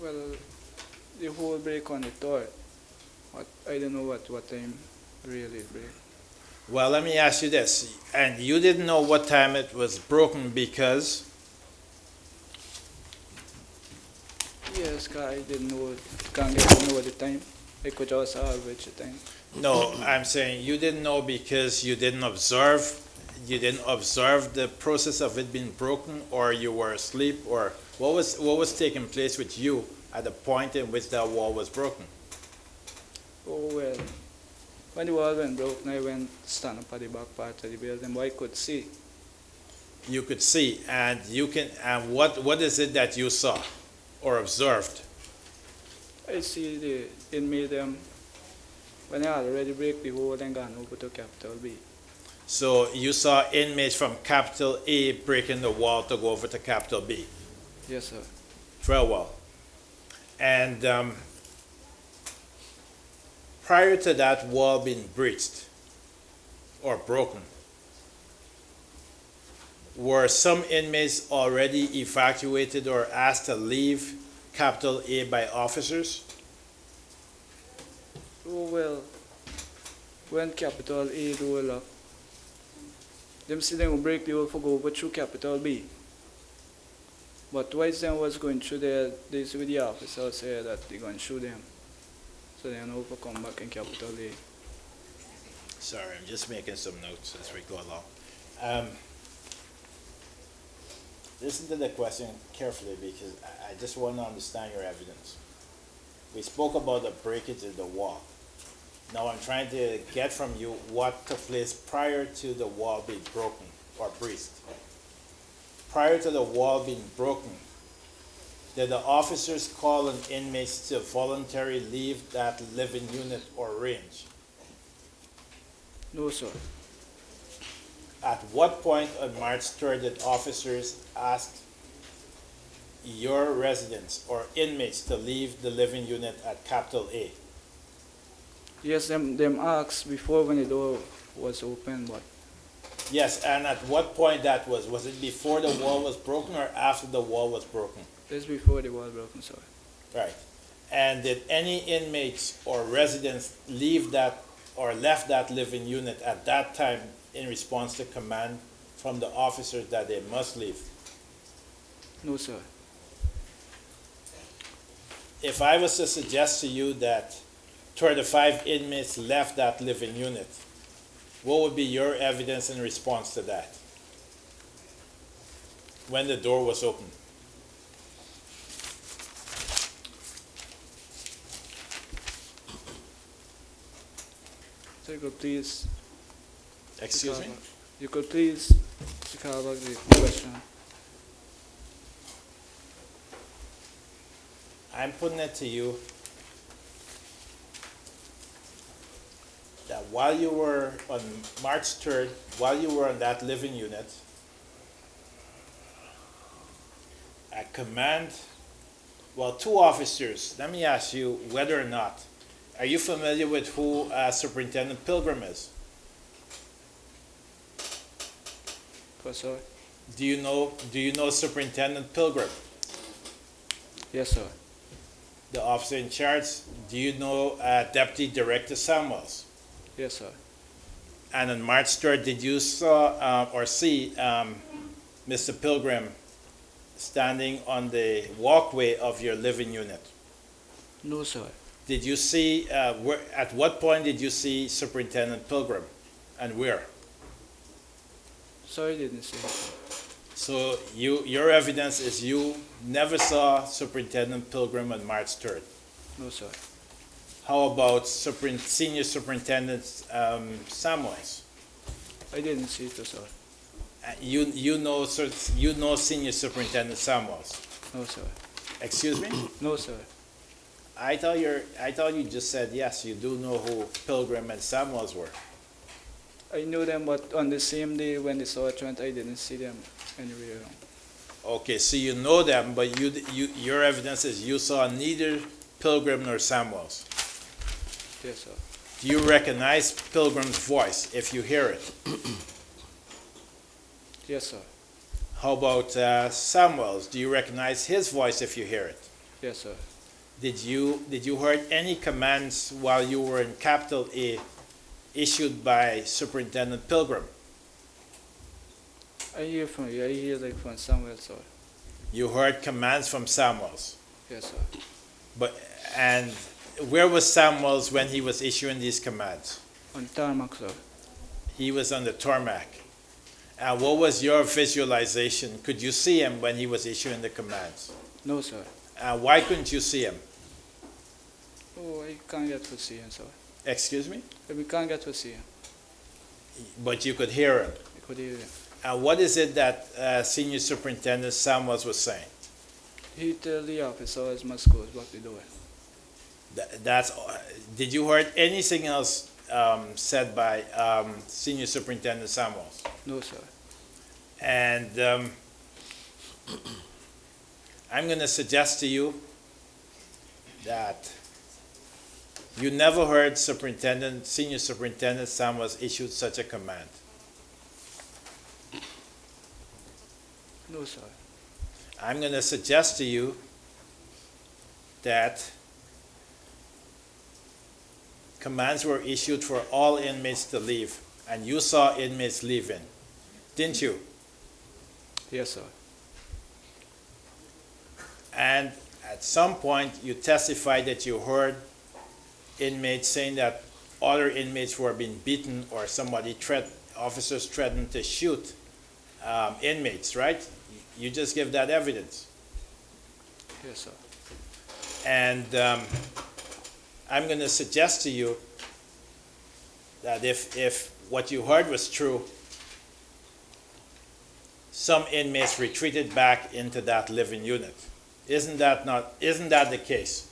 Well, the whole break on the third. I don't know what time really break. Well, let me ask you this. And you didn't know what time it was broken because Yes, 'cause I didn't know, can't get to know the time. I could just average the time. no, I'm saying you didn't know because you didn't observe the process of it being broken, or you were asleep, or what was taking place with you at the point in which that wall was broken. Oh well, when the wall went broken, I went stand up at the back part of the building, but I could see. You could see, and what is it that you saw or observed? I see the inmate them when they already break the hole and gone over to capital B. So you saw inmates from capital A breaking the wall to go over to capital B. Yes, sir. Very well. And prior to that wall being breached or broken, were some inmates already evacuated or asked to leave capital A by officers? Oh well, when capital A do lock, them see them break the hole for go over through capital B. But twice them was going through there, they see with the officer say that they going to shoot them. So they know for come back in capital A. Sorry, I'm just making some notes as we go along. Listen to the question carefully because I just want to understand your evidence. We spoke about the breakage in the wall. Now I'm trying to get from you what took place prior to the wall being broken or breached. Prior to the wall being broken, did the officers call on inmates to voluntarily leave that living unit or range? No, sir. At what point on March 3rd did officers ask your residents or inmates to leave the living unit at capital A? Yes, them asked before when the door was open, but Yes, and at what point that was? Was it before the wall was broken or after the wall was broken? just before the wall broken, sir. Right. And did any inmates or residents leave that or left that living unit at that time in response to command from the officers that they must leave? No, sir. If I was to suggest to you that 35 inmates left that living unit, what would be your evidence in response to that when the door was open? So you could please, Excuse me? you could please recall back the question. I'm putting it to you that while you were on March 3rd, while you were on that living unit, at command, well, two officers, let me ask you whether or not, are you familiar with who Superintendent Pilgrim is? Sir? Do you know Superintendent Pilgrim, Yes, sir. the officer in charge? Do you know Deputy Director Samuels? Yes, sir. And on March 3rd, did you saw or see Mr. Pilgrim standing on the walkway of your living unit? No, sir. Did you see, at what point did you see Superintendent Pilgrim and where? Sorry, didn't say. So your evidence is you never saw Superintendent Pilgrim on March 3rd. No, sir. How about Senior Superintendent Samuels? I didn't see it, sir. You know Senior Superintendent Samuels. No, sir. Excuse me? No, sir. I thought you just said yes. You do know who Pilgrim and Samuels were. I knew them, but on the same day when the search went, I didn't see them anywhere around. Okay, so you know them, but your evidence is you saw neither Pilgrim nor Samuels. Yes, sir. Do you recognize Pilgrim's voice if you hear it? Yes, sir. How about Samuels? Do you recognize his voice if you hear it? Yes, sir. Did you heard any commands while you were in capital A issued by Superintendent Pilgrim? I hear from you. I hear like from somewhere, sir. You heard commands from Samuels. Yes, sir. But and where was Samuels when he was issuing these commands? On tarmac, sir. He was on the tarmac. And what was your visualization? Could you see him when he was issuing the commands? No, sir. Why couldn't you see him? Oh, I can't get to see him, sir. Excuse me? We can't get to see him. But you could hear him. I could hear him. And what is it that Senior Superintendent Samuels was saying? He tell the officers must close back the door. Did you heard anything else said by Senior Superintendent Samuels? No, sir. And I'm going to suggest to you that you never heard Senior Superintendent Samuels issued such a command. No, sir. I'm going to suggest to you that commands were issued for all inmates to leave, and you saw inmates leaving, didn't you? Yes, sir. And at some point, you testified that you heard inmates saying that other inmates were being beaten or officers threatened to shoot inmates, right? You just give that evidence. Yes, sir. And I'm going to suggest to you that if what you heard was true, some inmates retreated back into that living unit. Isn't that the case?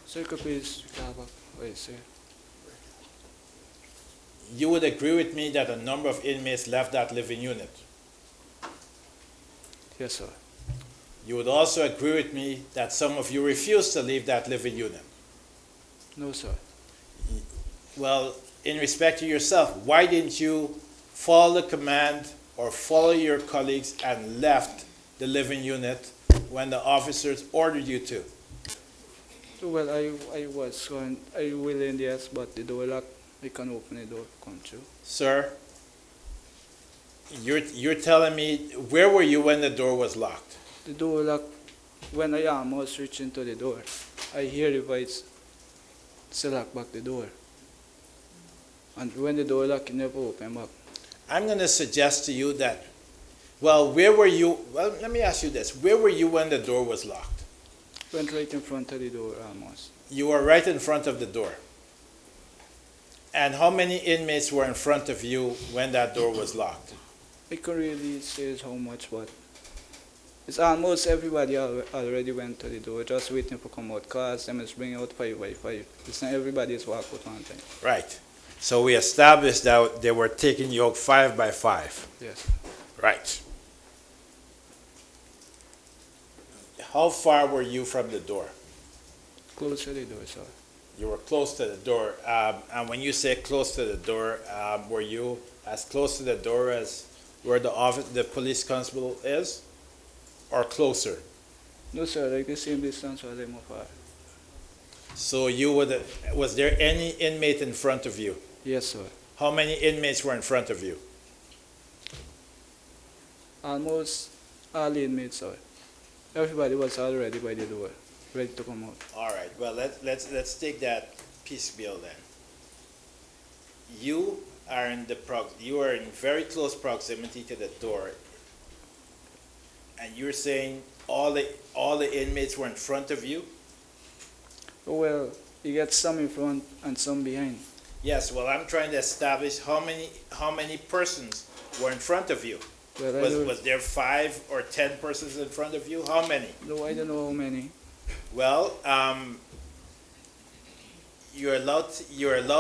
So you could please have a wait, sir. You would agree with me that a number of inmates left that living unit. Yes, sir. You would also agree with me that some of you refused to leave that living unit. No, sir. Well, in respect to yourself, why didn't you follow the command or follow your colleagues and left the living unit when the officers ordered you to? Well, I was going, I will in yes, but the door locked. I can open the door, come through. Sir, you're telling me, where were you when the door was locked? The door locked. When I almost reached into the door, I hear the voice to lock back the door. And when the door locked, it never opened back. I'm going to suggest to you that, well, where were you? Well, let me ask you this. Where were you when the door was locked? Went right in front of the door almost. You were right in front of the door. And how many inmates were in front of you when that door was locked? I can't really say how much, but it's almost everybody already went to the door, just waiting for come out. Cars, them is bringing out 5 by 5. It's not everybody's walk out one time. Right. So we established that they were taking you out 5 by 5. Yes. Right. How far were you from the door? Close to the door, sir. You were close to the door. And when you say close to the door, were you as close to the door as where the police constable is? Or closer? No, sir, like the same distance as I'm far. So was there any inmate in front of you? Yes, sir. How many inmates were in front of you? Almost all inmates, sir. Everybody was already by the door, ready to come out. All right. Well, let's take that piecemeal then. You are in very close proximity to the door, and you're saying all the inmates were in front of you? Well, you get some in front and some behind. Yes. Well, I'm trying to establish how many persons were in front of you. Well, Was there 5 or 10 persons in front of you? How many? no, I don't know how many. Well, you're allowed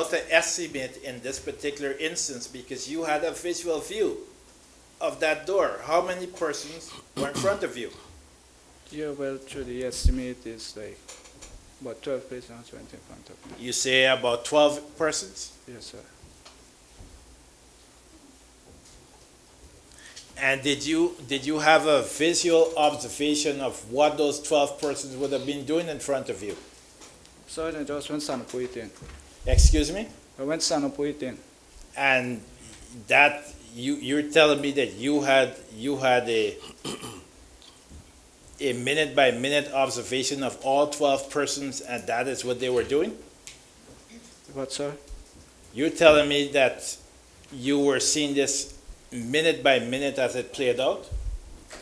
to estimate in this particular instance because you had a visual view of that door. How many persons were in front of you? Yeah, well, through the estimate is like about 12 persons went in front of me. You say about 12 persons? Yes, sir. And did you have a visual observation of what those 12 persons would have been doing in front of you? So I just went stand up waiting. Excuse me? I went stand up waiting. And that you're telling me that you had a minute by minute observation of all 12 persons, and that is what they were doing? What, sir? You're telling me that you were seeing this minute by minute as it played out?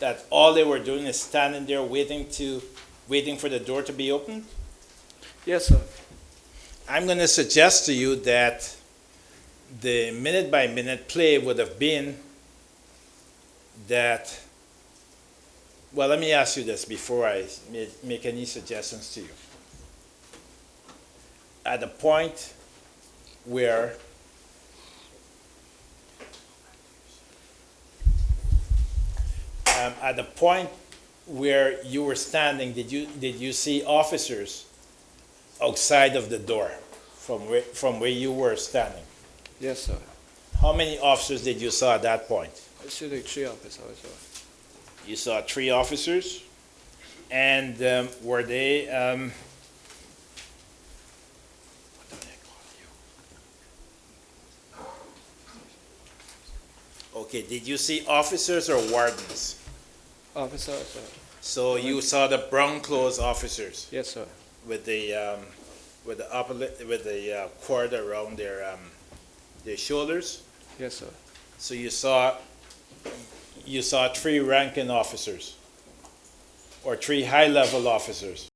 That all they were doing is standing there waiting for the door to be opened? Yes, sir. I'm going to suggest to you that the minute by minute play would have been that, well, let me ask you this before I make any suggestions to you. At the point where you were standing, did you see officers outside of the door from where you were standing? Yes, sir. How many officers did you saw at that point? I see like 3 officers, sir. You saw 3 officers, and were they? What do they call you? Okay. Did you see officers or wardens? Officers, sir. So you saw the brown clothes officers Yes, sir. with the cord around their shoulders. Yes, sir. So you saw 3 ranking officers or 3 high-level officers.